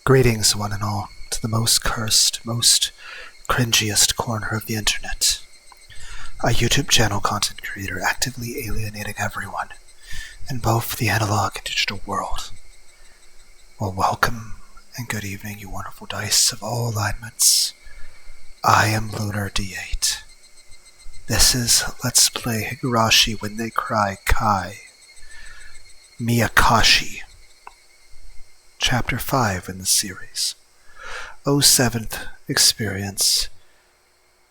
Greetings, one and all, to the most cursed, most cringiest corner of the internet. A YouTube channel content creator actively alienating everyone in both the analog and digital world. Well, welcome and good evening, you wonderful dice of all alignments. I am Lunar D8. This is Let's Play Higurashi When They Cry Kai. Meakashi. Chapter 5 in the series. 07th Experience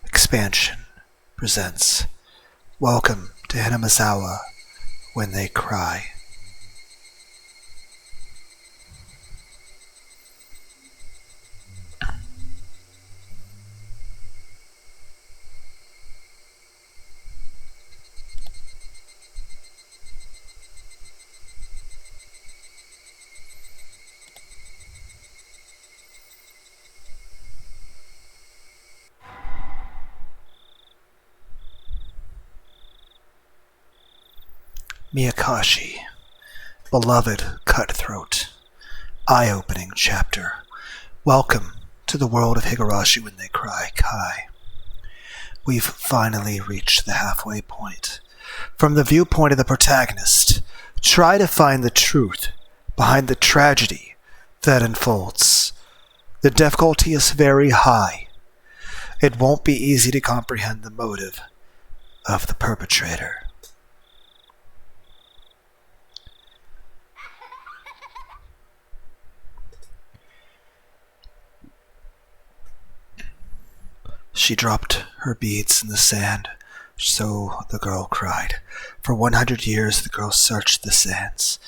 Expansion presents Welcome to Hinamizawa When They Cry. Meakashi, beloved cutthroat, eye-opening chapter. Welcome to the world of Higurashi When They Cry Kai. We've finally reached the halfway point. From the viewpoint of the protagonist, try to find the truth behind the tragedy that unfolds. The difficulty is very high. It won't be easy to comprehend the motive of the perpetrator. She dropped her beads in the sand, so the girl cried. For 100 years the girl searched the sands.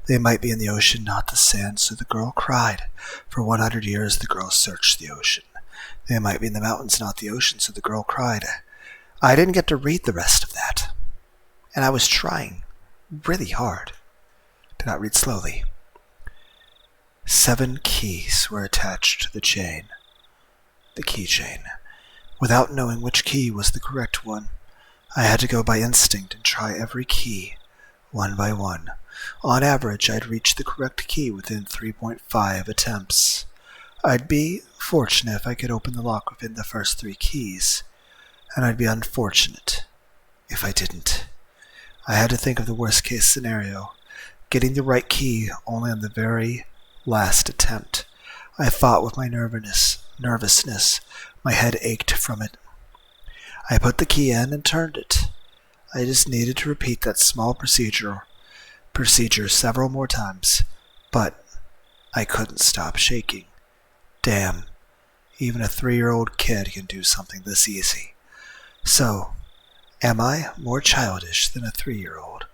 They might be in the ocean, not the sand, so the girl cried. For 100 years the girl searched the ocean. They might be in the mountains, not the ocean, so the girl cried. I didn't get to read the rest of that, and I was trying really hard to not read slowly. 7 keys were attached to the chain, the keychain. Without knowing which key was the correct one, I had to go by instinct and try every key, one by one. On average, I'd reach the correct key within 3.5 attempts. I'd be fortunate if I could open the lock within the first 3 keys, and I'd be unfortunate if I didn't. I had to think of the worst-case scenario, getting the right key only on the very last attempt. I fought with my nervousness. My head ached from it. I put the key in and turned it. I just needed to repeat that small procedure several more times, but I couldn't stop shaking. Damn, even a 3-year-old kid can do something this easy. So, am I more childish than a 3-year-old?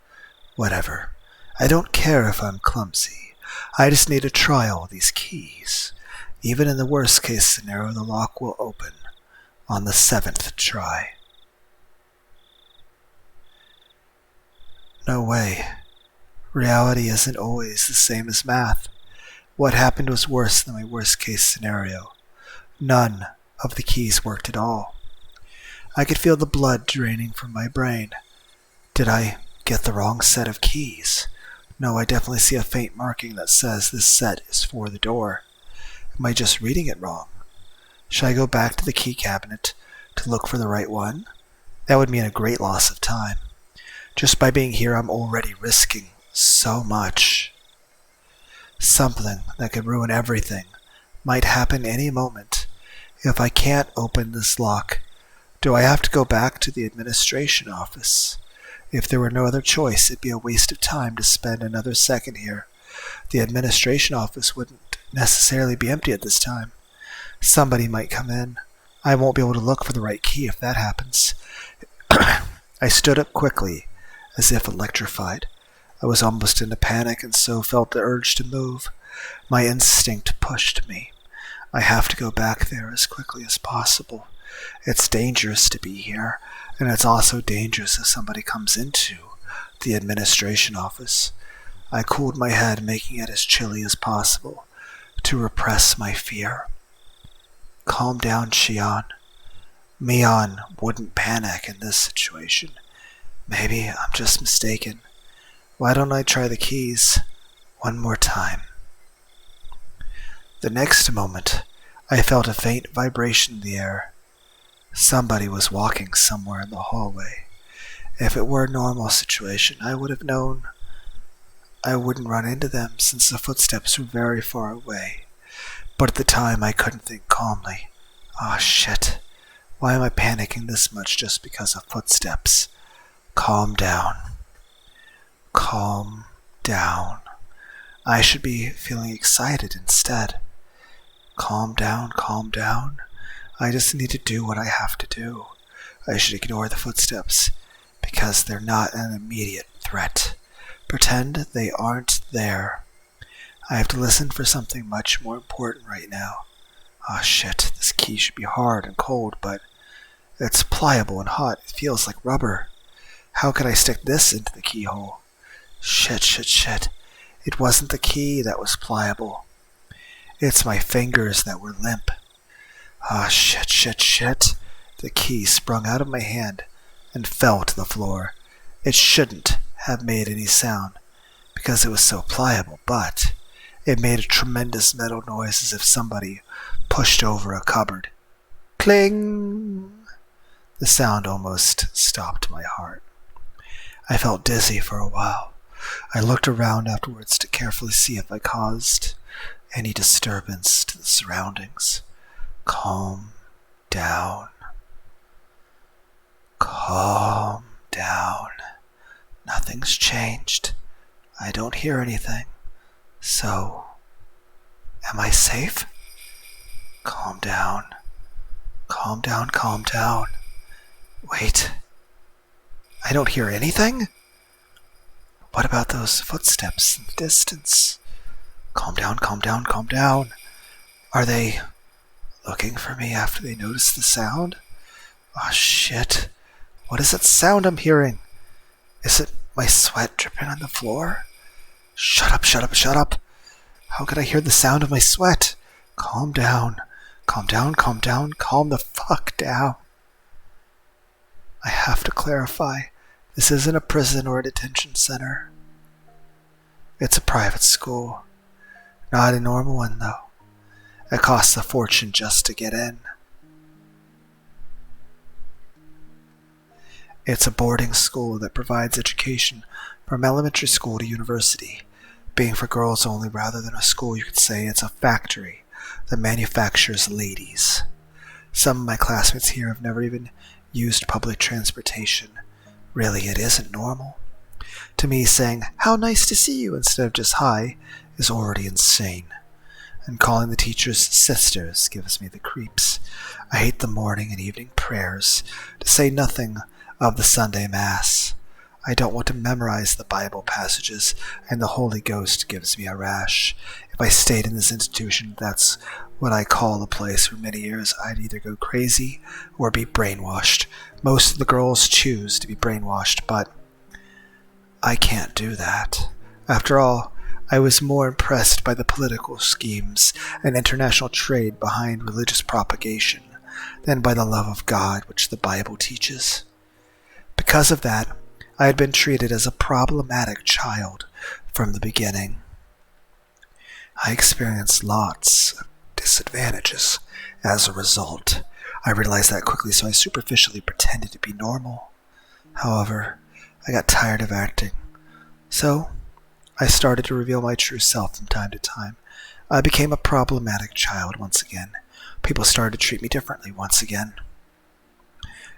Whatever. I don't care if I'm clumsy. I just need to try all these keys. Even in the worst-case scenario, the lock will open on the 7th try. No way. Reality isn't always the same as math. What happened was worse than my worst-case scenario. None of the keys worked at all. I could feel the blood draining from my brain. Did I get the wrong set of keys? No, I definitely see a faint marking that says this set is for the door. Am I just reading it wrong? Should I go back to the key cabinet to look for the right one? That would mean a great loss of time. Just by being here, I'm already risking so much. Something that could ruin everything might happen any moment. If I can't open this lock, do I have to go back to the administration office? If there were no other choice, it'd be a waste of time to spend another second here. The administration office wouldn't necessarily be empty at this time. Somebody might come in. I won't be able to look for the right key if that happens. I stood up quickly, as if electrified. I was almost in a panic and so felt the urge to move. My instinct pushed me. I have to go back there as quickly as possible. It's dangerous to be here, and it's also dangerous if somebody comes into the administration office. I cooled my head, making it as chilly as possible, to repress my fear. Calm down, Shion. Mion wouldn't panic in this situation. Maybe I'm just mistaken. Why don't I try the keys one more time? The next moment, I felt a faint vibration in the air. Somebody was walking somewhere in the hallway. If it were a normal situation, I would have known I wouldn't run into them since the footsteps were very far away. But at the time, I couldn't think calmly. Ah, shit. Why am I panicking this much just because of footsteps? Calm down. Calm down. I should be feeling excited instead. Calm down, calm down. I just need to do what I have to do. I should ignore the footsteps because they're not an immediate threat. Pretend they aren't there. I have to listen for something much more important right now. Ah, shit, this key should be hard and cold, but it's pliable and hot. It feels like rubber. How could I stick this into the keyhole? Shit. It wasn't the key that was pliable. It's my fingers that were limp. Ah, shit. The key sprung out of my hand and fell to the floor. It shouldn't have made any sound because it was so pliable, but it made a tremendous metal noise as if somebody pushed over a cupboard. Cling! The sound almost stopped my heart. I felt dizzy for a while. I looked around afterwards to carefully see if I caused any disturbance to the surroundings. Calm down. Calm down. Nothing's changed. I don't hear anything. So, am I safe? Calm down. Calm down. Wait. I don't hear anything? What about those footsteps in the distance? Calm down. Are they looking for me after they notice the sound? Oh, shit. What is that sound I'm hearing? Is it my sweat dripping on the floor? Shut up. How could I hear the sound of my sweat? Calm down. Calm the fuck down. I have to clarify. This isn't a prison or a detention center. It's a private school. Not a normal one, though. It costs a fortune just to get in. It's a boarding school that provides education from elementary school to university. Being for girls only rather than a school, you could say it's a factory that manufactures ladies. Some of my classmates here have never even used public transportation. Really, it isn't normal. To me, saying, "How nice to see you," instead of just "hi," is already insane. And calling the teachers sisters gives me the creeps. I hate the morning and evening prayers, to say nothing of the Sunday Mass. I don't want to memorize the Bible passages, and the Holy Ghost gives me a rash. If I stayed in this institution, that's what I call a place for many years, I'd either go crazy or be brainwashed. Most of the girls choose to be brainwashed, but I can't do that. After all, I was more impressed by the political schemes and international trade behind religious propagation than by the love of God which the Bible teaches. Because of that, I had been treated as a problematic child from the beginning. I experienced lots of disadvantages as a result. I realized that quickly, so I superficially pretended to be normal. However, I got tired of acting. So, I started to reveal my true self from time to time. I became a problematic child once again. People started to treat me differently once again.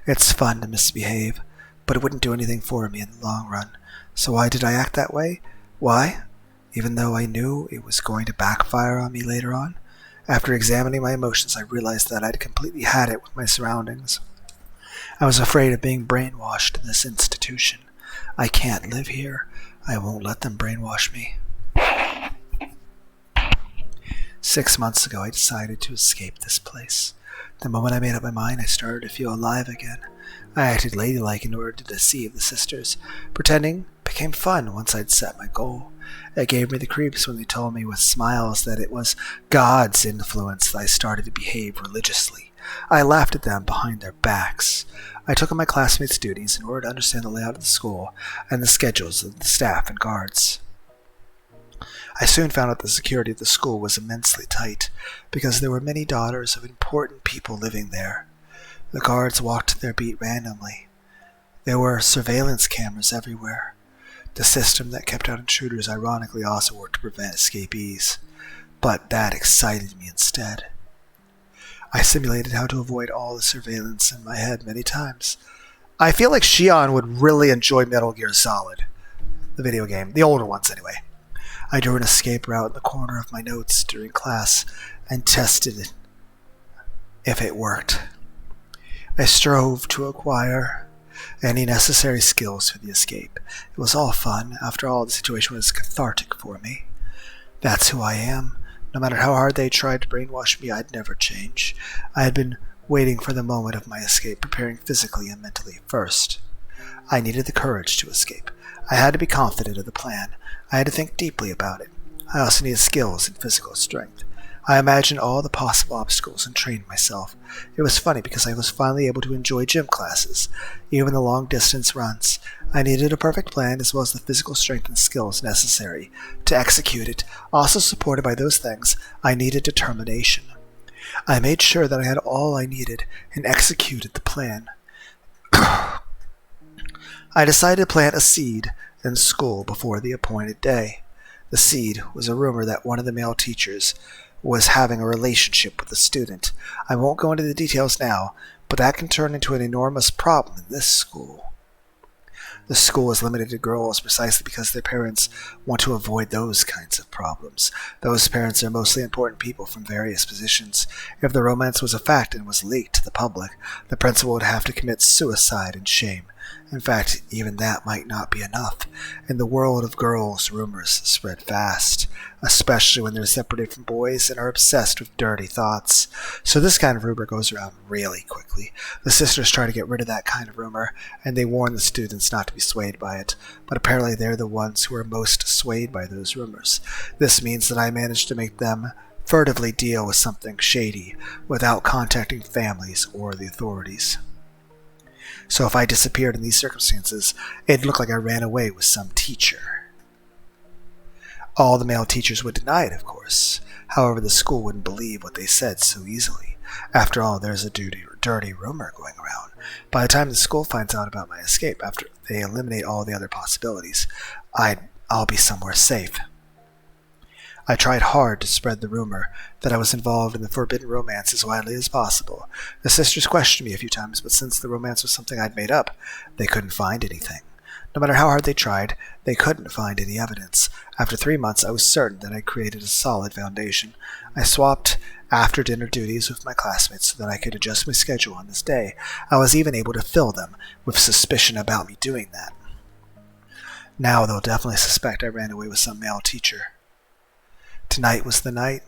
It's fun to misbehave, but it wouldn't do anything for me in the long run. So why did I act that way? Why? Even though I knew it was going to backfire on me later on. After examining my emotions, I realized that I'd completely had it with my surroundings. I was afraid of being brainwashed in this institution. I can't live here. I won't let them brainwash me. 6 months ago, I decided to escape this place. The moment I made up my mind, I started to feel alive again. I acted ladylike in order to deceive the sisters. Pretending became fun once I'd set my goal. It gave me the creeps when they told me with smiles that it was God's influence that I started to behave religiously. I laughed at them behind their backs. I took on my classmates' duties in order to understand the layout of the school and the schedules of the staff and guards. I soon found out the security of the school was immensely tight, because there were many daughters of important people living there. The guards walked their beat randomly. There were surveillance cameras everywhere. The system that kept out intruders ironically also worked to prevent escapees, but that excited me instead. I simulated how to avoid all the surveillance in my head many times. I feel like Shion would really enjoy Metal Gear Solid, the video game, the older ones anyway. I drew an escape route in the corner of my notes during class and tested it if it worked. I strove to acquire any necessary skills for the escape. It was all fun. After all, the situation was cathartic for me. That's who I am. No matter how hard they tried to brainwash me, I'd never change. I had been waiting for the moment of my escape, preparing physically and mentally first. I needed the courage to escape. I had to be confident of the plan. I had to think deeply about it. I also needed skills and physical strength. I imagined all the possible obstacles and trained myself. It was funny because I was finally able to enjoy gym classes, even the long-distance runs. I needed a perfect plan as well as the physical strength and skills necessary to execute it. Also supported by those things, I needed determination. I made sure that I had all I needed and executed the plan. I decided to plant a seed in school before the appointed day. The seed was a rumor that one of the male teachers was having a relationship with a student. I won't go into the details now, but that can turn into an enormous problem in this school. The school is limited to girls precisely because their parents want to avoid those kinds of problems. Those parents are mostly important people from various positions. If the romance was a fact and was leaked to the public, the principal would have to commit suicide in shame. In fact, even that might not be enough. In the world of girls, rumors spread fast, especially when they're separated from boys and are obsessed with dirty thoughts. So this kind of rumor goes around really quickly. The sisters try to get rid of that kind of rumor, and they warn the students not to be swayed by it. But apparently they're the ones who are most swayed by those rumors. This means that I managed to make them furtively deal with something shady without contacting families or the authorities. So if I disappeared in these circumstances, it'd look like I ran away with some teacher. All the male teachers would deny it, of course. However, the school wouldn't believe what they said so easily. After all, there's a dirty rumor going around. By the time the school finds out about my escape, after they eliminate all the other possibilities, I'll be somewhere safe. I tried hard to spread the rumor that I was involved in the forbidden romance as widely as possible. The sisters questioned me a few times, but since the romance was something I'd made up, they couldn't find anything. No matter how hard they tried, they couldn't find any evidence. After 3 months, I was certain that I'd created a solid foundation. I swapped after-dinner duties with my classmates so that I could adjust my schedule on this day. I was even able to fill them with suspicion about me doing that. Now they'll definitely suspect I ran away with some male teacher. Tonight was the night.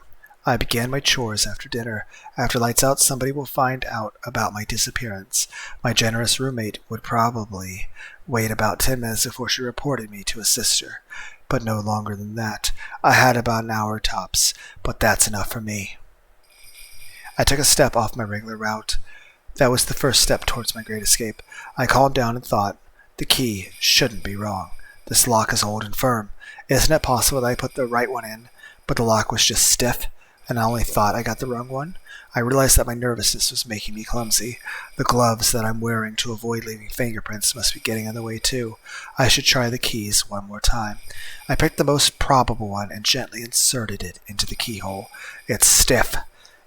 I began my chores after dinner. After lights out, somebody will find out about my disappearance. My generous roommate would probably wait about 10 minutes before she reported me to a sister, but no longer than that. I had about an hour tops, but that's enough for me. I took a step off my regular route. That was the first step towards my great escape. I calmed down and thought, the key shouldn't be wrong. This lock is old and firm. Isn't it possible that I put the right one in, but the lock was just stiff, and I only thought I got the wrong one? I realized that my nervousness was making me clumsy. The gloves that I'm wearing to avoid leaving fingerprints must be getting in the way too. I should try the keys one more time. I picked the most probable one and gently inserted it into the keyhole. It's stiff.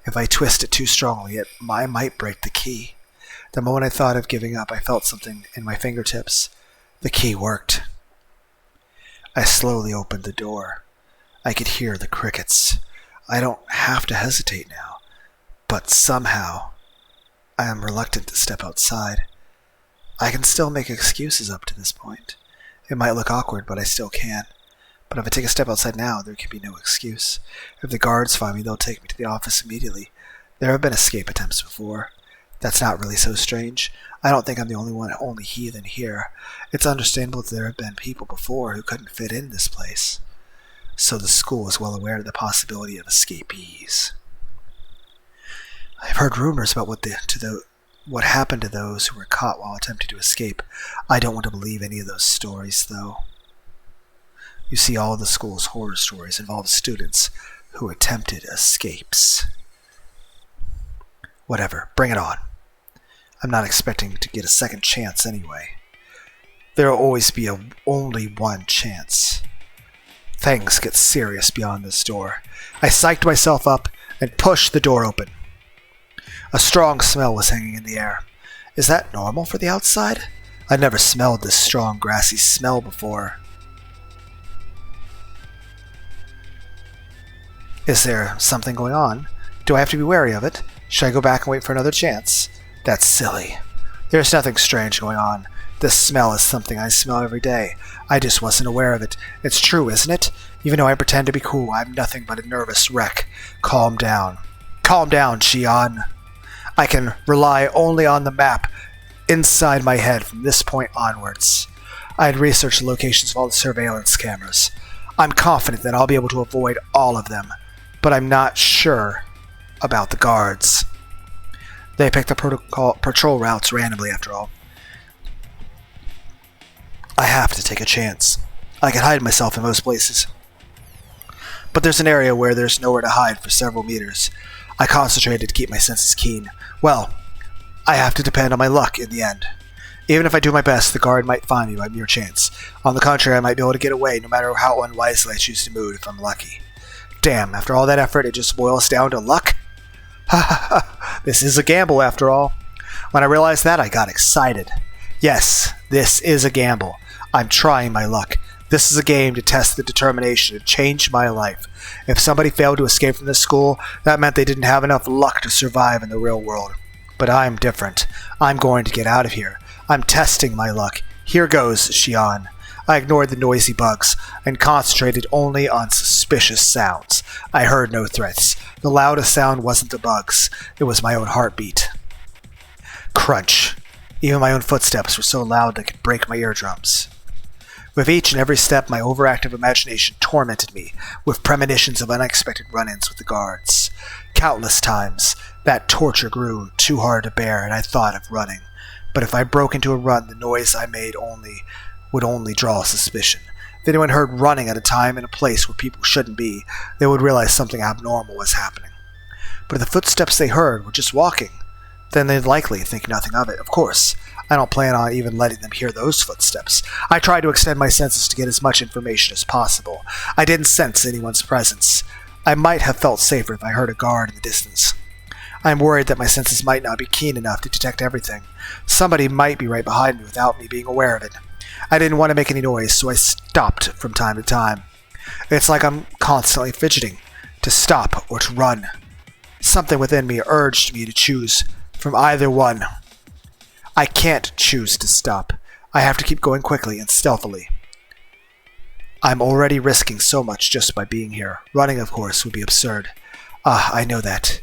If I twist it too strongly, I might break the key. The moment I thought of giving up, I felt something in my fingertips. The key worked. I slowly opened the door. I could hear the crickets. I don't have to hesitate now, but somehow I am reluctant to step outside. I can still make excuses up to this point. It might look awkward, but I still can. But if I take a step outside now, there can be no excuse. If the guards find me, they'll take me to the office immediately. There have been escape attempts before. That's not really so strange. I don't think I'm the only heathen here. It's understandable that there have been people before who couldn't fit in this place. So the school is well aware of the possibility of escapees. I've heard rumors about what happened to those who were caught while attempting to escape. I don't want to believe any of those stories, though. You see, all of the school's horror stories involve students who attempted escapes. Whatever, bring it on. I'm not expecting to get a second chance anyway. There will always be only one chance. Things get serious beyond this door. I psyched myself up and pushed the door open. A strong smell was hanging in the air. Is that normal for the outside? I'd never smelled this strong, grassy smell before. Is there something going on? Do I have to be wary of it? Should I go back and wait for another chance? That's silly. There's nothing strange going on. This smell is something I smell every day. I just wasn't aware of it. It's true, isn't it? Even though I pretend to be cool, I'm nothing but a nervous wreck. Calm down. Calm down, Shion. I can rely only on the map inside my head from this point onwards. I had researched the locations of all the surveillance cameras. I'm confident that I'll be able to avoid all of them, but I'm not sure about the guards. They picked the patrol routes randomly, after all. I have to take a chance. I can hide myself in most places. But there's an area where there's nowhere to hide for several meters. I concentrated to keep my senses keen. Well, I have to depend on my luck in the end. Even if I do my best, the guard might find me by mere chance. On the contrary, I might be able to get away no matter how unwisely I choose to move if I'm lucky. Damn, after all that effort, it just boils down to luck? Ha ha ha, this is a gamble after all. When I realized that, I got excited. Yes, this is a gamble. I'm trying my luck. This is a game to test the determination to change my life. If somebody failed to escape from this school, that meant they didn't have enough luck to survive in the real world. But I'm different. I'm going to get out of here. I'm testing my luck. Here goes, Shion. I ignored the noisy bugs and concentrated only on suspicious sounds. I heard no threats. The loudest sound wasn't the bugs. It was my own heartbeat. Crunch. Even my own footsteps were so loud they could break my eardrums. With each and every step, my overactive imagination tormented me with premonitions of unexpected run-ins with the guards. Countless times, that torture grew too hard to bear, and I thought of running. But if I broke into a run, the noise I made would only draw suspicion. If anyone heard running at a time in a place where people shouldn't be, they would realize something abnormal was happening. But if the footsteps they heard were just walking, then they'd likely think nothing of it. Of course, I don't plan on even letting them hear those footsteps. I tried to extend my senses to get as much information as possible. I didn't sense anyone's presence. I might have felt safer if I heard a guard in the distance. I'm worried that my senses might not be keen enough to detect everything. Somebody might be right behind me without me being aware of it. I didn't want to make any noise, so I stopped from time to time. It's like I'm constantly fidgeting, to stop or to run. Something within me urged me to choose from either one. I can't choose to stop. I have to keep going quickly and stealthily. I'm already risking so much just by being here. Running, of course, would be absurd. I know that.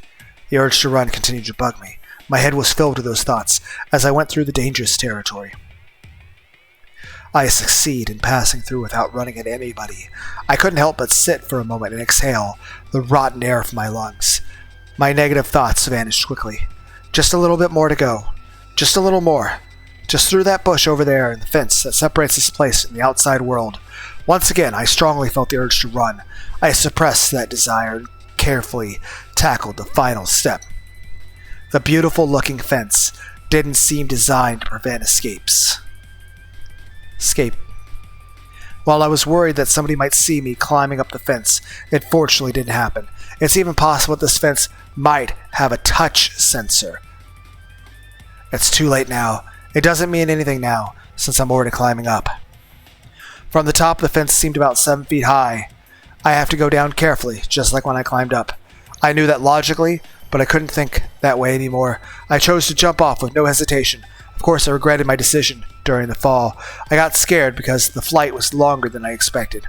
The urge to run continued to bug me. My head was filled with those thoughts as I went through the dangerous territory. I succeed in passing through without running at anybody. I couldn't help but sit for a moment and exhale the rotten air from my lungs. My negative thoughts vanished quickly. Just a little bit more to go. Just a little more. Just through that bush over there and the fence that separates this place from the outside world. Once again, I strongly felt the urge to run. I suppressed that desire and carefully tackled the final step. The beautiful-looking fence didn't seem designed to prevent escapes. While I was worried that somebody might see me climbing up the fence, it fortunately didn't happen. It's even possible that this fence might have a touch sensor. It's too late now. It doesn't mean anything now, since I'm already climbing up. From the top, the fence seemed about 7 feet high. I have to go down carefully, just like when I climbed up. I knew that logically, but I couldn't think that way anymore. I chose to jump off with no hesitation. Of course, I regretted my decision during the fall. I got scared because the flight was longer than I expected.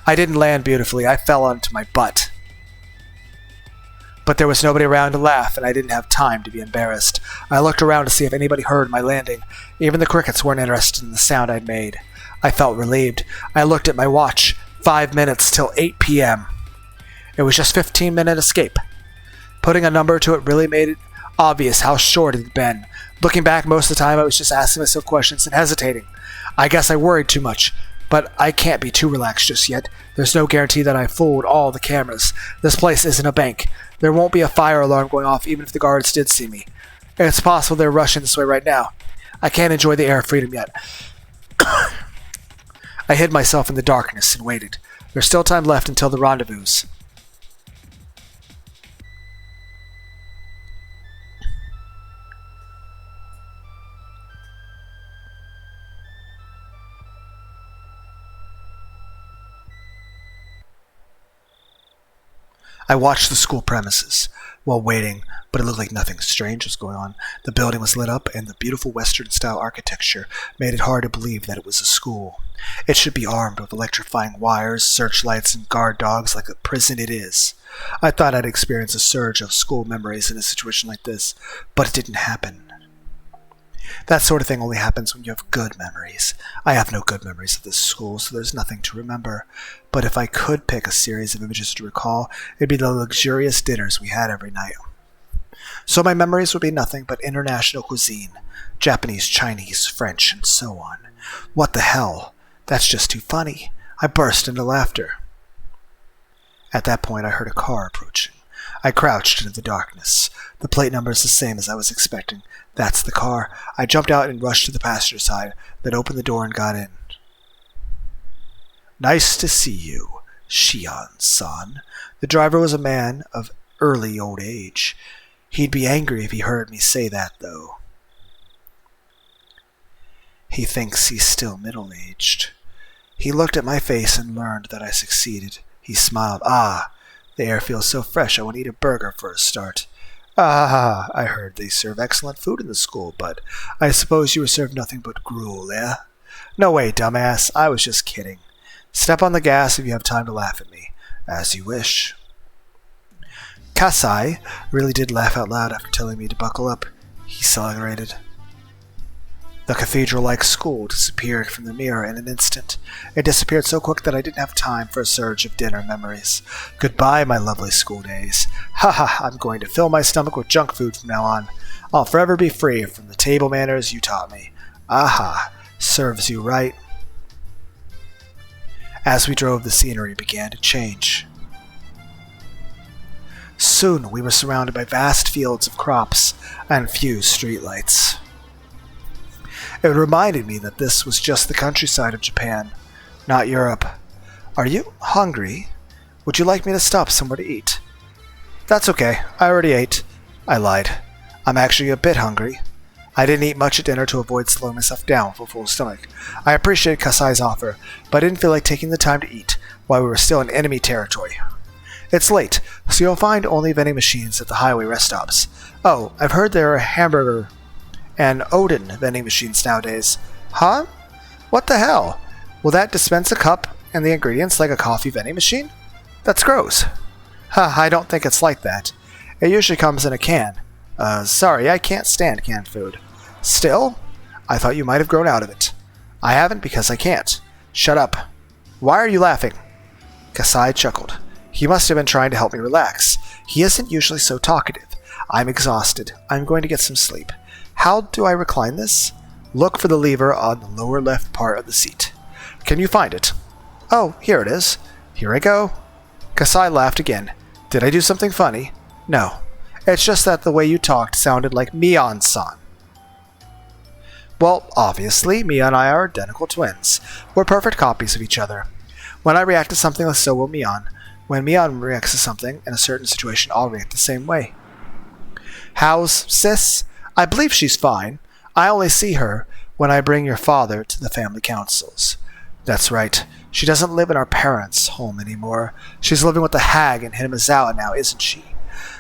I didn't land beautifully. I fell onto my butt. But there was nobody around to laugh, and I didn't have time to be embarrassed. I looked around to see if anybody heard my landing. Even the crickets weren't interested in the sound I'd made. I felt relieved. I looked at my watch. 5 minutes till 8 p.m. It was just a 15-minute escape. Putting a number to it really made it obvious how short it had been. Looking back, most of the time I was just asking myself questions and hesitating. I guess I worried too much. But I can't be too relaxed just yet. There's no guarantee that I fooled all the cameras. This place isn't a bank. There won't be a fire alarm going off even if the guards did see me. It's possible they're rushing this way right now. I can't enjoy the air of freedom yet. I hid myself in the darkness and waited. There's still time left until the rendezvous. I watched the school premises while waiting, but it looked like nothing strange was going on. The building was lit up, and the beautiful Western-style architecture made it hard to believe that it was a school. It should be armed with electrifying wires, searchlights, and guard dogs like the prison it is. I thought I'd experience a surge of school memories in a situation like this, but it didn't happen. That sort of thing only happens when you have good memories. I have no good memories of this school, so there's nothing to remember. But if I could pick a series of images to recall, it'd be the luxurious dinners we had every night. So my memories would be nothing but international cuisine, Japanese, Chinese, French, and so on. What the hell? That's just too funny. I burst into laughter. At that point, I heard a car approaching. I crouched into the darkness. The plate number is the same as I was expecting. That's the car. I jumped out and rushed to the passenger side, then opened the door and got in. Nice to see you, Shion-san. The driver was a man of early old age. He'd be angry if he heard me say that, though. He thinks he's still middle-aged. He looked at my face and learned that I succeeded. He smiled. Ah, the air feels so fresh I want to eat a burger for a start. Ah, I heard they serve excellent food in the school, but I suppose you were served nothing but gruel, eh? No way, dumbass. I was just kidding. Step on the gas if you have time to laugh at me. As you wish. Kasai really did laugh out loud after telling me to buckle up. He celebrated. The cathedral-like school disappeared from the mirror in an instant. It disappeared so quick that I didn't have time for a surge of dinner memories. Goodbye, my lovely school days. I'm going to fill my stomach with junk food from now on. I'll forever be free from the table manners you taught me. Aha, serves you right. As we drove, the scenery began to change. Soon we were surrounded by vast fields of crops and few streetlights. It reminded me that this was just the countryside of Japan, not Europe. Are you hungry? Would you like me to stop somewhere to eat? That's okay. I already ate. I lied. I'm actually a bit hungry. I didn't eat much at dinner to avoid slowing myself down with a full stomach. I appreciated Kasai's offer, but I didn't feel like taking the time to eat while we were still in enemy territory. It's late, so you'll find only vending machines at the highway rest stops. Oh, I've heard there are hamburger and Odin vending machines nowadays. Huh? What the hell? Will that dispense a cup and the ingredients like a coffee vending machine? That's gross. I don't think it's like that. It usually comes in a can. Sorry, I can't stand canned food. Still? I thought you might have grown out of it. I haven't because I can't. Shut up. Why are you laughing? Kasai chuckled. He must have been trying to help me relax. He isn't usually so talkative. I'm exhausted. I'm going to get some sleep. How do I recline this? Look for the lever on the lower left part of the seat. Can you find it? Oh, here it is. Here I go. Kasai laughed again. Did I do something funny? No. It's just that the way you talked sounded like Mion-san. Well, obviously, Mia and I are identical twins. We're perfect copies of each other. When I react to something, so will Mion. When Mion reacts to something in a certain situation, I'll react the same way. How's Sis? I believe she's fine. I only see her when I bring your father to the family councils. That's right. She doesn't live in our parents' home anymore. She's living with the hag in Hinamizawa now, isn't she?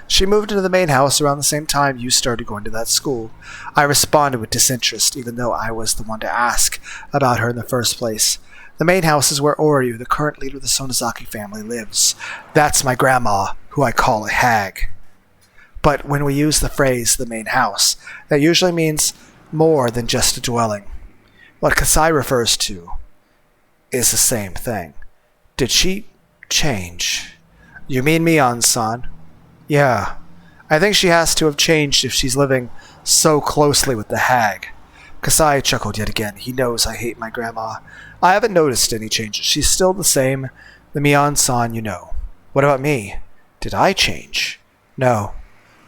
She moved into the main house around the same time you started going to that school. I responded with disinterest, even though I was the one to ask about her in the first place. The main house is where Oryu, the current leader of the Sonazaki family, lives. That's my grandma, who I call a hag. But when we use the phrase the main house, that usually means more than just a dwelling. What Kasai refers to is the same thing. Did she change? You mean Mion-san? Yeah. I think she has to have changed if she's living so closely with the hag. Kasai chuckled yet again. He knows I hate my grandma. I haven't noticed any changes. She's still the same. The Mion-san you know. What about me? Did I change? No,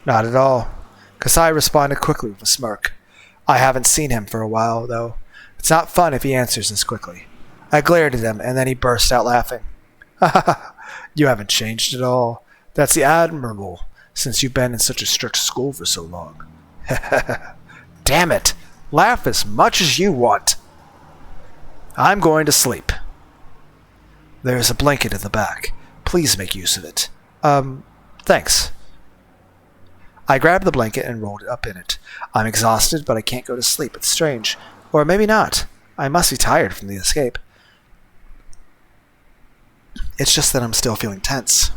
not at all. Kasai responded quickly with a smirk. I haven't seen him for a while, though. It's not fun if he answers this quickly. I glared at him, and then he burst out laughing. Ha ha ha! You haven't changed at all. That's the admirable, since you've been in such a strict school for so long. Damn it! Laugh as much as you want. I'm going to sleep. There's a blanket in the back. Please make use of it. Thanks. I grabbed the blanket and rolled it up in it. I'm exhausted, but I can't go to sleep. It's strange. Or maybe not. I must be tired from the escape. It's just that I'm still feeling tense.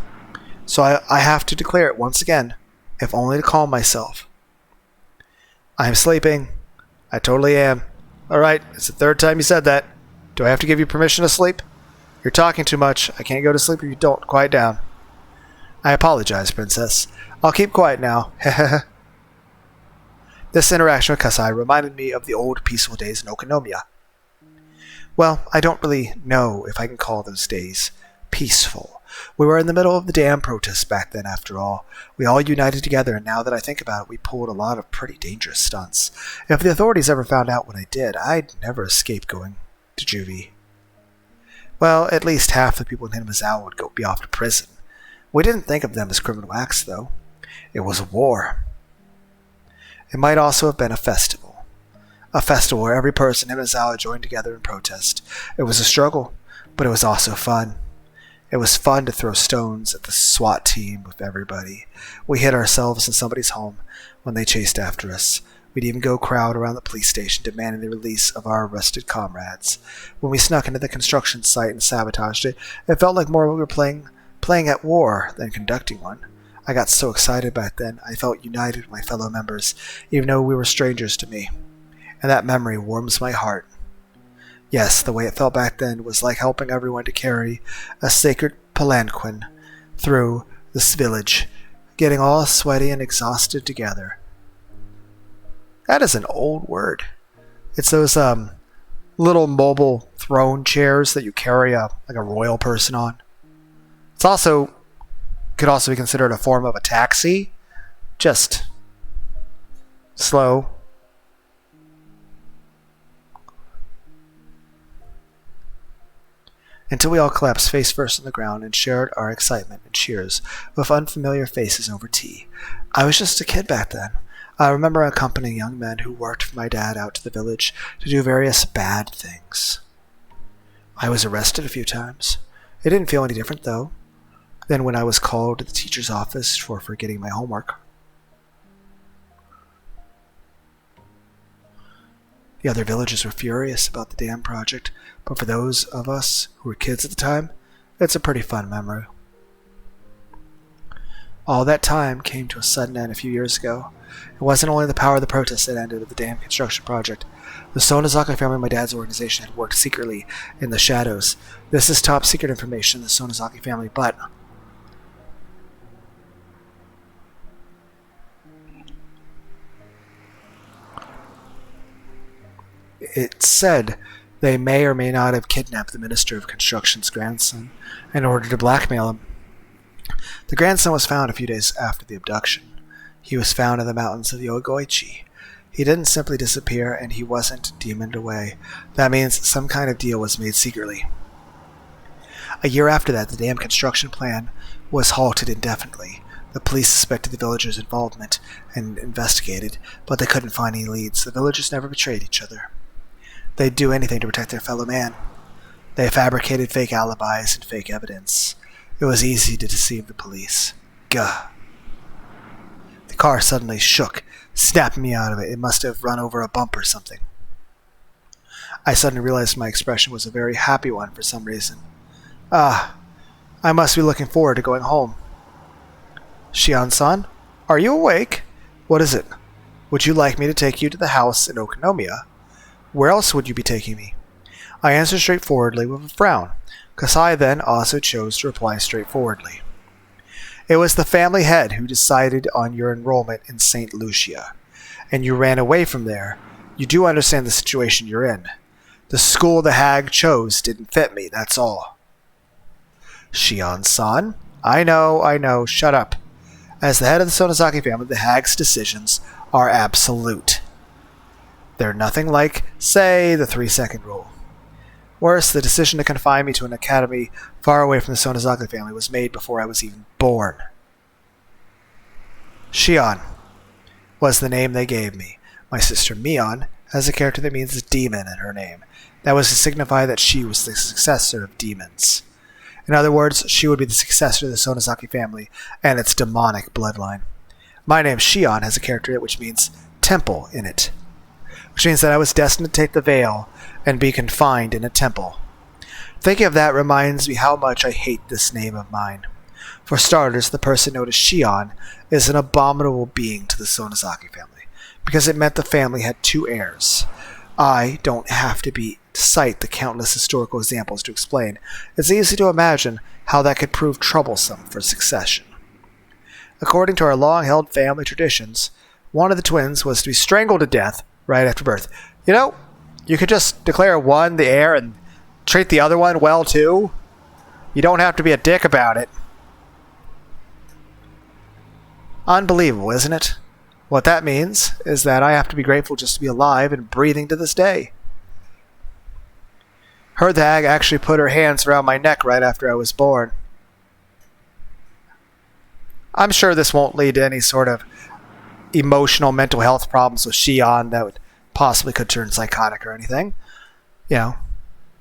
So I have to declare it once again, if only to calm myself. I'm sleeping. I totally am. Alright, it's the third time you said that. Do I have to give you permission to sleep? You're talking too much. I can't go to sleep if you don't quiet down. I apologize, Princess. I'll keep quiet now. This interaction with Kasai reminded me of the old peaceful days in Okonomiya. Well, I don't really know if I can call those days peaceful. We were in the middle of the dam protests back then, after all. We all united together, and now that I think about it, we pulled a lot of pretty dangerous stunts. If the authorities ever found out what I did, I'd never escape going to juvie. Well, at least half the people in Hinamizawa would be off to prison. We didn't think of them as criminal acts, though. It was a war. It might also have been a festival. A festival where every person in Hinamizawa joined together in protest. It was a struggle, but it was also fun. It was fun to throw stones at the SWAT team with everybody. We hid ourselves in somebody's home when they chased after us. We'd even go crowd around the police station demanding the release of our arrested comrades. When we snuck into the construction site and sabotaged it, it felt like more we were playing at war than conducting one. I got so excited back then, I felt united with my fellow members, even though we were strangers to me. And that memory warms my heart. Yes, the way it felt back then was like helping everyone to carry a sacred palanquin through this village, getting all sweaty and exhausted together. That is an old word. It's those little mobile throne chairs that you carry like a royal person on. It's also could also be considered a form of a taxi. Just slow. Until we all collapsed face first on the ground and shared our excitement and cheers with unfamiliar faces over tea. I was just a kid back then. I remember accompanying young men who worked for my dad out to the village to do various bad things. I was arrested a few times. It didn't feel any different, though, than when I was called to the teacher's office for forgetting my homework. The other villagers were furious about the dam project, but for those of us who were kids at the time, it's a pretty fun memory. All that time came to a sudden end a few years ago. It wasn't only the power of the protest that ended with the dam construction project. The Sonazaki family in my dad's organization had worked secretly in the shadows. This is top secret information in the Sonazaki family, but it said they may or may not have kidnapped the Minister of Construction's grandson in order to blackmail him. The grandson was found a few days after the abduction. He was found in the mountains of Yogoichi. He didn't simply disappear, and he wasn't demoned away. That means some kind of deal was made secretly. A year after that, the dam construction plan was halted indefinitely. The police suspected the villagers' involvement and investigated, but they couldn't find any leads. The villagers never betrayed each other. They'd do anything to protect their fellow man. They fabricated fake alibis and fake evidence. It was easy to deceive the police. Gah. The car suddenly shook, snapping me out of it. It must have run over a bump or something. I suddenly realized my expression was a very happy one for some reason. Ah, I must be looking forward to going home. Shion-san, are you awake? What is it? Would you like me to take you to the house in Okonomiya? Where else would you be taking me? I answered straightforwardly with a frown. Kasai then also chose to reply straightforwardly. It was the family head who decided on your enrollment in St. Lucia, and you ran away from there. You do understand the situation you're in. The school the hag chose didn't fit me, that's all. Shion-san, I know, shut up. As the head of the Sonazaki family, the hag's decisions are absolute. They're nothing like, say, the 3-second rule. Worse, the decision to confine me to an academy far away from the Sonazaki family was made before I was even born. Shion was the name they gave me. My sister Mion has a character that means demon in her name. That was to signify that she was the successor of demons. In other words, she would be the successor of the Sonazaki family and its demonic bloodline. My name Shion has a character which means temple in it, which means that I was destined to take the veil and be confined in a temple. Thinking of that reminds me how much I hate this name of mine. For starters, the person known as Shion is an abominable being to the Sonazaki family, because it meant the family had 2 heirs. I don't have to cite the countless historical examples to explain. It's easy to imagine how that could prove troublesome for succession. According to our long-held family traditions, one of the twins was to be strangled to death right after birth. You know, you could just declare one the heir and treat the other one well too. You don't have to be a dick about it. Unbelievable, isn't it? What that means is that I have to be grateful just to be alive and breathing to this day. Heard the hag actually put her hands around my neck right after I was born. I'm sure this won't lead to any sort of emotional mental health problems with Shion that would possibly could turn psychotic or anything. You know,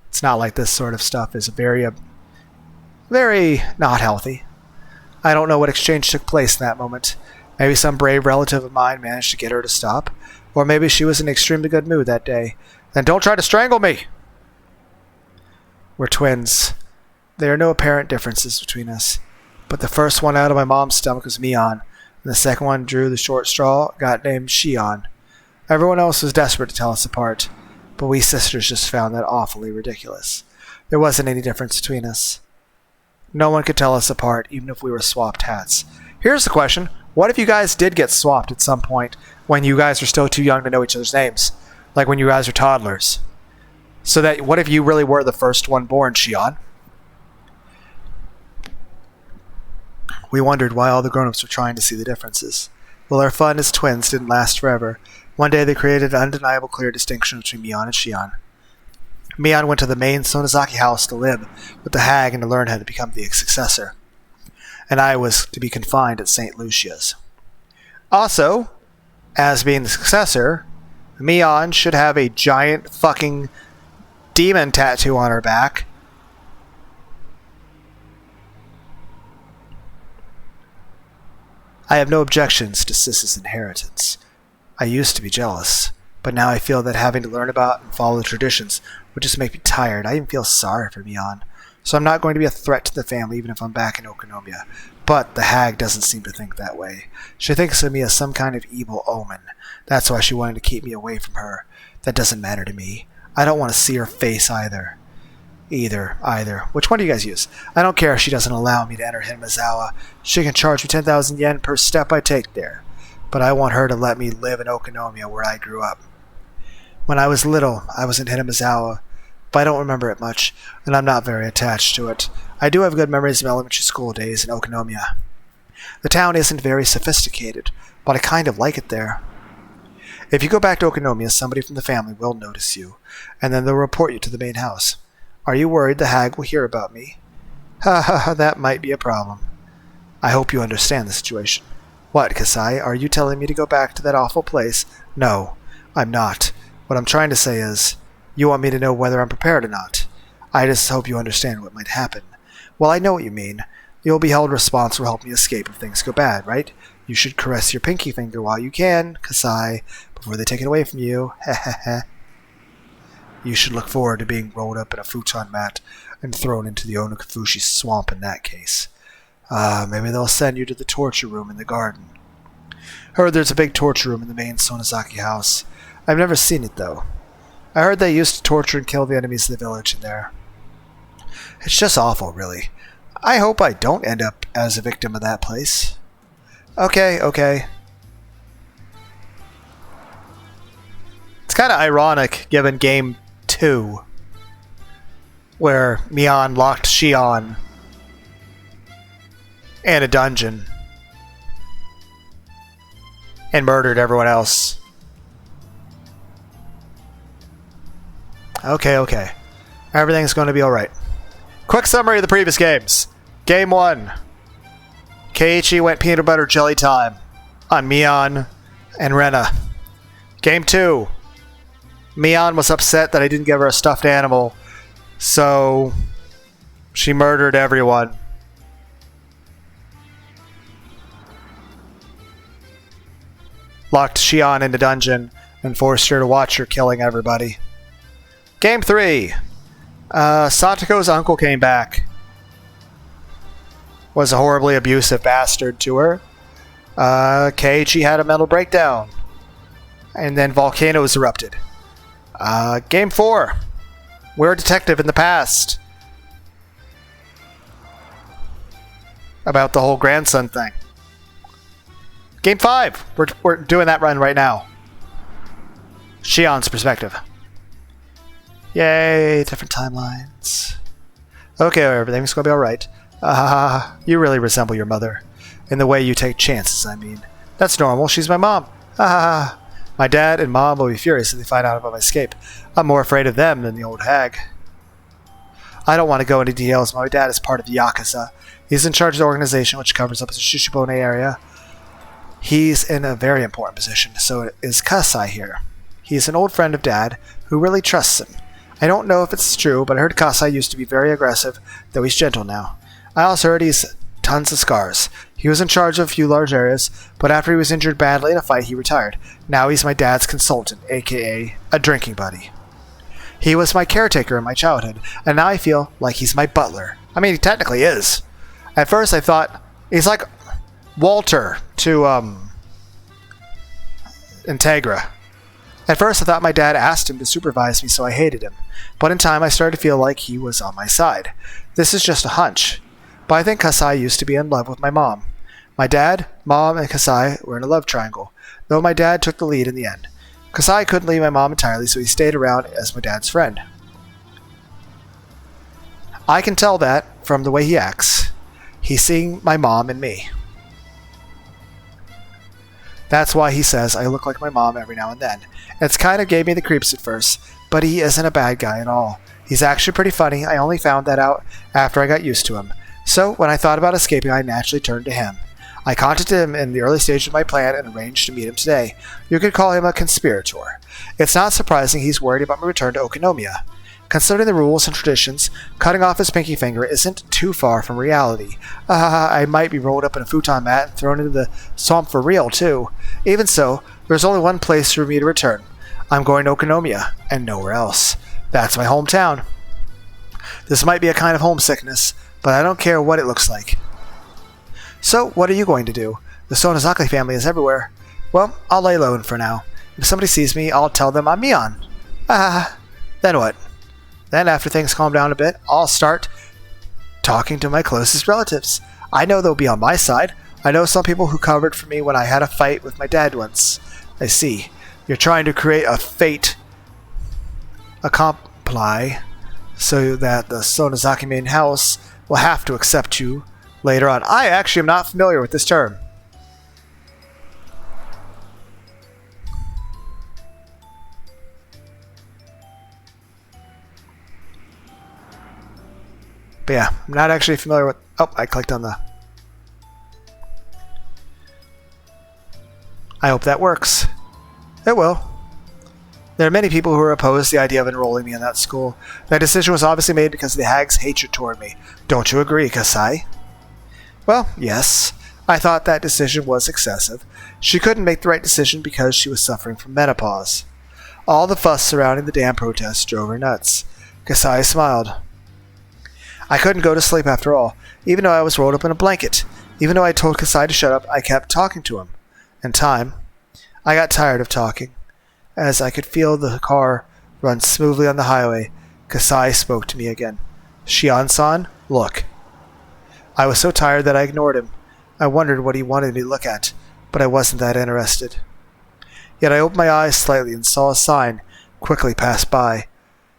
it's not like this sort of stuff is very not healthy. I don't know what exchange took place in that moment. Maybe some brave relative of mine managed to get her to stop, or maybe she was in an extremely good mood that day. Then don't try to strangle me! We're twins. There are no apparent differences between us, but the first one out of my mom's stomach was Mion, and the second one drew the short straw, got named Shion. Everyone else was desperate to tell us apart, but we sisters just found that awfully ridiculous. There wasn't any difference between us. No one could tell us apart, even if we were swapped hats. Here's the question. What if you guys did get swapped at some point when you guys were still too young to know each other's names? Like when you guys were toddlers. So that, what if you really were the first one born, Shion? We wondered why all the grown-ups were trying to see the differences. Well, our fun as twins didn't last forever. One day they created an undeniable clear distinction between Mion and Shion. Mion went to the main Sonazaki house to live with the hag and to learn how to become the successor. And I was to be confined at St. Lucia's. Also, as being the successor, Mion should have a giant fucking demon tattoo on her back. I have no objections to Sis's inheritance. I used to be jealous, but now I feel that having to learn about and follow the traditions would just make me tired. I even feel sorry for Mion. So I'm not going to be a threat to the family even if I'm back in Okonomiya. But the hag doesn't seem to think that way. She thinks of me as some kind of evil omen. That's why she wanted to keep me away from her. That doesn't matter to me. I don't want to see her face either. Either. Which one do you guys use? I don't care if she doesn't allow me to enter Hinamizawa. She can charge me 10,000 yen per step I take there. But I want her to let me live in Okonomiya where I grew up. When I was little, I was in Hinamizawa, but I don't remember it much, and I'm not very attached to it. I do have good memories of elementary school days in Okonomiya. The town isn't very sophisticated, but I kind of like it there. If you go back to Okonomiya, somebody from the family will notice you, and then they'll report you to the main house. Are you worried the hag will hear about me? Ha ha ha, that might be a problem. I hope you understand the situation. What, Kasai, are you telling me to go back to that awful place? No, I'm not. What I'm trying to say is, you want me to know whether I'm prepared or not. I just hope you understand what might happen. Well, I know what you mean. You'll be held responsible to help me escape if things go bad, right? You should caress your pinky finger while you can, Kasai, before they take it away from you. Heh. You should look forward to being rolled up in a futon mat and thrown into the Onokafushi swamp in that case. Maybe they'll send you to the torture room in the garden. Heard there's a big torture room in the main Sonazaki house. I've never seen it, though. I heard they used to torture and kill the enemies of the village in there. It's just awful, really. I hope I don't end up as a victim of that place. Okay. It's kind of ironic given game 2, where Mion locked Shion in a dungeon and murdered everyone else. Okay. Everything's going to be alright. Quick summary of the previous games. Game 1. Keiichi went peanut butter jelly time on Mion and Rena. Game 2. Mion was upset that I didn't give her a stuffed animal, so she murdered everyone. Locked Shion in the dungeon and forced her to watch her killing everybody. Game 3. Satoko's uncle came back. Was a horribly abusive bastard to her. Keiichi had a mental breakdown. And then volcanoes erupted. Game 4. We're a detective in the past. About the whole grandson thing. Game 5. We're doing that run right now. Shion's perspective. Yay, different timelines. Okay, everything's gonna be alright. You really resemble your mother. In the way you take chances, I mean. That's normal, she's my mom. My dad and mom will be furious if they find out about my escape. I'm more afraid of them than the old hag. I don't want to go into details, but my dad is part of the Yakuza. He's in charge of the organization which covers up the Shishibone area. He's in a very important position, so is Kasai here. He's an old friend of Dad who really trusts him. I don't know if it's true, but I heard Kasai used to be very aggressive, though he's gentle now. I also heard he's tons of scars. He was in charge of a few large areas, but after he was injured badly in a fight, he retired. Now he's my dad's consultant, aka a drinking buddy. He was my caretaker in my childhood, and now I feel like he's my butler. I mean, he technically is. At first I thought, he's like Walter to, Integra. At first I thought my dad asked him to supervise me, so I hated him. But in time I started to feel like he was on my side. This is just a hunch. But I think Kasai used to be in love with my mom. My dad, mom, and Kasai were in a love triangle, though my dad took the lead in the end. Kasai couldn't leave my mom entirely, so he stayed around as my dad's friend. I can tell that from the way he acts. He's seeing my mom and me. That's why he says I look like my mom every now and then. It's kind of gave me the creeps at first, but he isn't a bad guy at all. He's actually pretty funny. I only found that out after I got used to him. So when I thought about escaping, I naturally turned to him. I contacted him in the early stage of my plan and arranged to meet him today. You could call him a conspirator. It's not surprising he's worried about my return to Okinomiya. Considering the rules and traditions, cutting off his pinky finger isn't too far from reality. I might be rolled up in a futon mat and thrown into the swamp for real, too. Even so, there's only one place for me to return. I'm going to Okinomiya, and nowhere else. That's my hometown. This might be a kind of homesickness, but I don't care what it looks like. So, what are you going to do? The Sonazaki family is everywhere. Well, I'll lay low for now. If somebody sees me, I'll tell them I'm Mion. Then what? Then, after things calm down a bit, I'll start talking to my closest relatives. I know they'll be on my side. I know some people who covered for me when I had a fight with my dad once. I see. You're trying to create a fate accompli so that the Sonazaki main house will have to accept you later on. I actually am not familiar with this term. But yeah, I'm not actually familiar with... Oh, I clicked on the... I hope that works. It will. There are many people who are opposed to the idea of enrolling me in that school. That decision was obviously made because of the hag's hatred toward me. Don't you agree, Kasai? Well, yes. I thought that decision was excessive. She couldn't make the right decision because she was suffering from menopause. All the fuss surrounding the damn protest drove her nuts. Kasai smiled. I couldn't go to sleep after all, even though I was rolled up in a blanket. Even though I told Kasai to shut up, I kept talking to him. In time, I got tired of talking. As I could feel the car run smoothly on the highway, Kasai spoke to me again. Shion-san, look. I was so tired that I ignored him. I wondered what he wanted me to look at, but I wasn't that interested. Yet I opened my eyes slightly and saw a sign quickly passed by.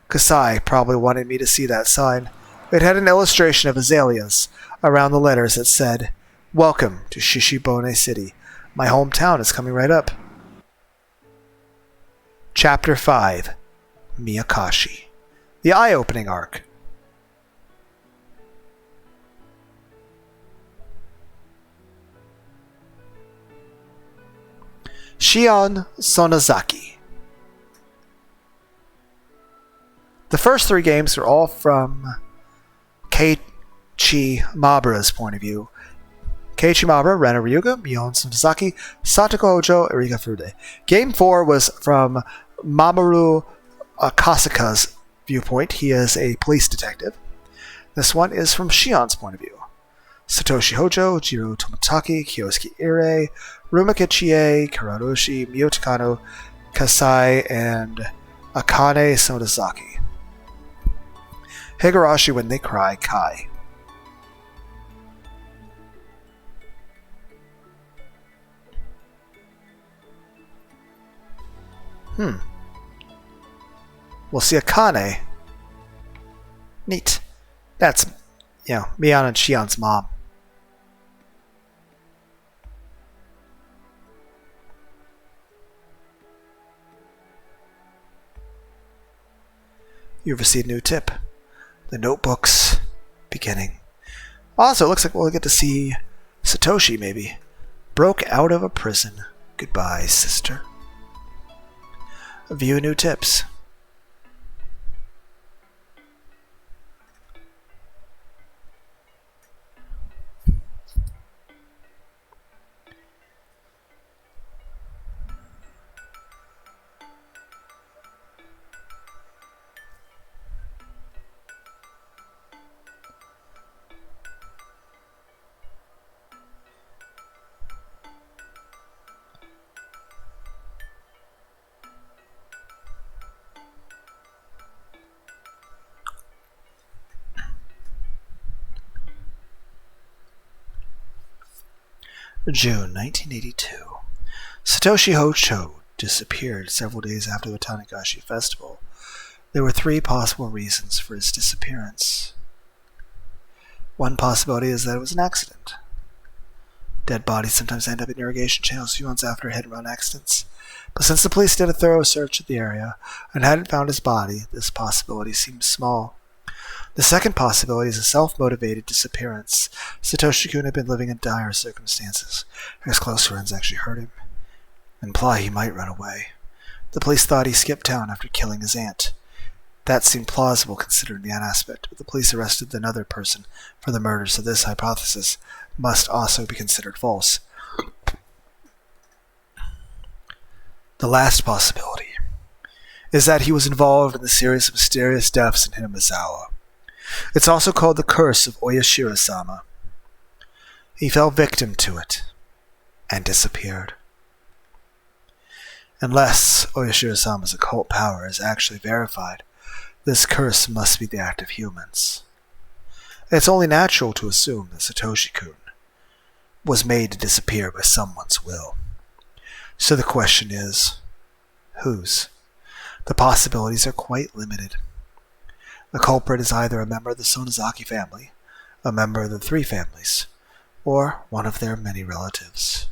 Kasai probably wanted me to see that sign. It had an illustration of azaleas around the letters that said, "Welcome to Shishibone City. My hometown is coming right up." Chapter 5. Meakashi. The Eye-Opening Arc. Shion Sonazaki. The first 3 games are all from Keiichi Mabura's point of view. Keiichi Mabura, Rena Ryuga, Mion Sonazaki, Satoko Ojo, Erika Furude. Game 4 was from Mamoru Akasaka's viewpoint. He is a police detective. This one is from Shion's point of view. Satoshi Hojo, Jiro Toмотaki, Kyosuke Ire, Rumika Chie, Kararoshi, Miyotakano, Kasai, and Akane Sonazaki. Higurashi When They Cry, Kai. We'll see Akane. Neat. That's, Mion and Shion's mom. You've received a new tip. The notebook's beginning. Also, it looks like we'll get to see Satoshi, maybe. Broke out of a prison. Goodbye, sister. View new tips. June 1982. Satoshi Hojo disappeared several days after the Tanagashi festival. There were 3 possible reasons for his disappearance. One possibility is that it was an accident. Dead bodies sometimes end up in irrigation channels a few months after hit-and-run accidents. But since the police did a thorough search of the area and hadn't found his body, this possibility seems small. The second possibility is a self-motivated disappearance. Satoshi-kun had been living in dire circumstances. His close friends actually hurt him, imply he might run away. The police thought he skipped town after killing his aunt. That seemed plausible considering the aspect, but the police arrested another person for the murder, so this hypothesis must also be considered false. The last possibility is that he was involved in the series of mysterious deaths in Hinamizawa. It's also called the curse of Oyashiro-sama. He fell victim to it and disappeared. Unless Oyashiro-sama's occult power is actually verified, this curse must be the act of humans. It's only natural to assume that Satoshi-kun was made to disappear by someone's will. So the question is, whose? The possibilities are quite limited. The culprit is either a member of the Sonazaki family, a member of the 3 families, or one of their many relatives.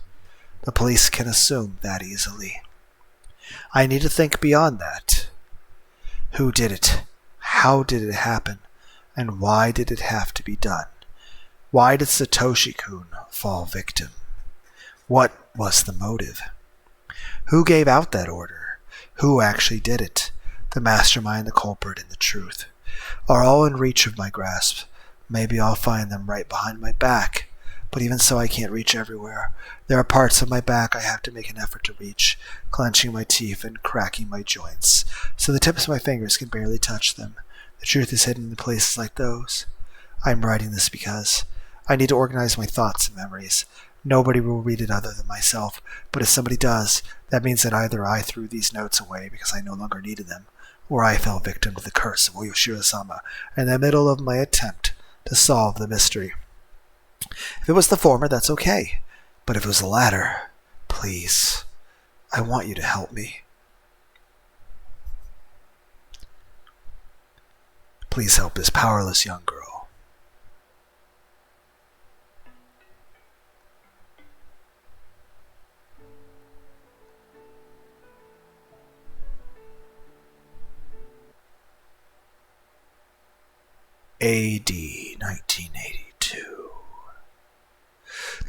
The police can assume that easily. I need to think beyond that. Who did it? How did it happen? And why did it have to be done? Why did Satoshi-kun fall victim? What was the motive? Who gave out that order? Who actually did it? The mastermind, the culprit, and the truth are all in reach of my grasp. Maybe I'll find them right behind my back, but even so I can't reach everywhere. There are parts of my back I have to make an effort to reach, clenching my teeth and cracking my joints, so the tips of my fingers can barely touch them. The truth is hidden in places like those. I'm writing this because I need to organize my thoughts and memories. Nobody will read it other than myself, but if somebody does, that means that either I threw these notes away because I no longer needed them, or I fell victim to the curse of Oyashiro-sama in the middle of my attempt to solve the mystery. If it was the former, that's okay. But if it was the latter, please, I want you to help me. Please help this powerless young girl. A.D. 1982.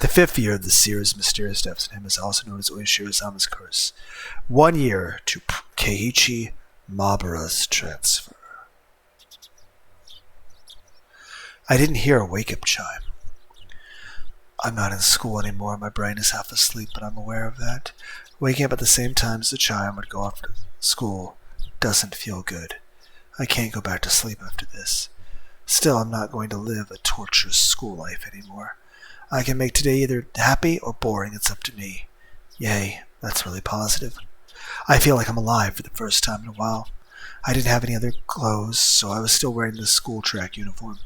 The 5th year of the series Mysterious Deaths in Him is also known as Oishiro-sama's curse. 1 year to Keiichi Mabura's transfer. I didn't hear a wake-up chime. I'm not in school anymore. My brain is half asleep, but I'm aware of that. Waking up at the same time as the chime would go off to school doesn't feel good. I can't go back to sleep after this. Still, I'm not going to live a torturous school life anymore. I can make today either happy or boring. It's up to me. Yay, that's really positive. I feel like I'm alive for the first time in a while. I didn't have any other clothes, so I was still wearing the school track uniform.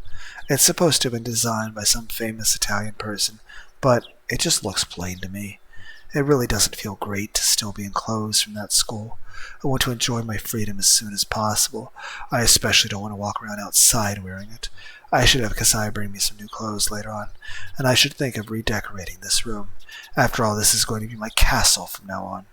It's supposed to have been designed by some famous Italian person, but it just looks plain to me. It really doesn't feel great to still be in clothes from that school. I want to enjoy my freedom as soon as possible. I especially don't want to walk around outside wearing it. I should have Kasai bring me some new clothes later on, and I should think of redecorating this room. After all, this is going to be my castle from now on.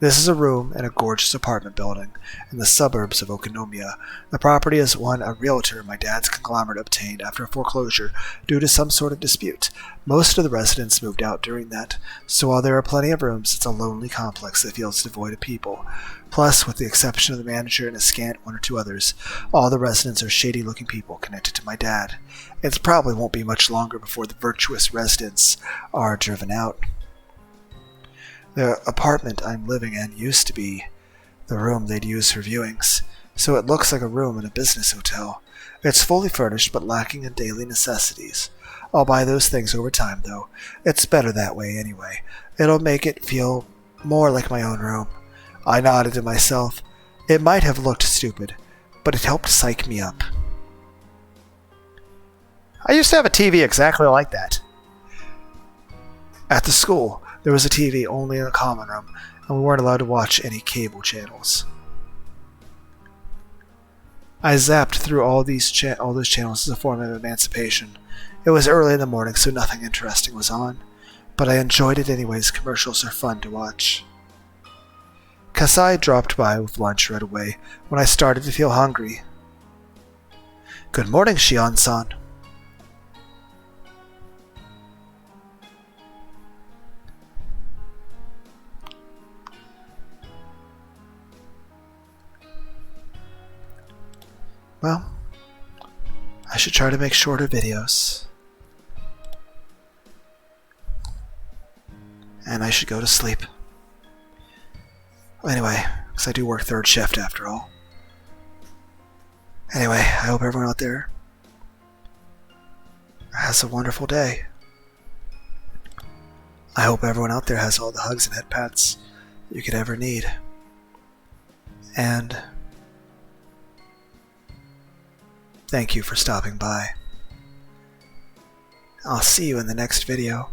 This is a room in a gorgeous apartment building in the suburbs of Okinomiya. The property is one a realtor in my dad's conglomerate obtained after a foreclosure due to some sort of dispute. Most of the residents moved out during that, so while there are plenty of rooms, it's a lonely complex that feels devoid of people. Plus, with the exception of the manager and a scant 1 or 2 others, all the residents are shady-looking people connected to my dad. It probably won't be much longer before the virtuous residents are driven out. The apartment I'm living in used to be the room they'd use for viewings, so it looks like a room in a business hotel. It's fully furnished but lacking in daily necessities. I'll buy those things over time, though. It's better that way anyway. It'll make it feel more like my own room. I nodded to myself. It might have looked stupid, but it helped psych me up. I used to have a TV exactly like that. At the school, there was a TV only in the common room, and we weren't allowed to watch any cable channels. I zapped through all those channels as a form of emancipation. It was early in the morning, so nothing interesting was on, but I enjoyed it anyways. Commercials are fun to watch. Kasai dropped by with lunch right away when I started to feel hungry. Good morning, Shion-san. Well, I should try to make shorter videos. And I should go to sleep. Anyway, because I do work 3rd shift after all. Anyway, I hope everyone out there has a wonderful day. I hope everyone out there has all the hugs and head pats you could ever need. And thank you for stopping by. I'll see you in the next video.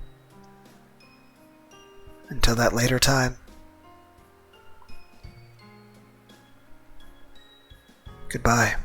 Until that later time. Goodbye.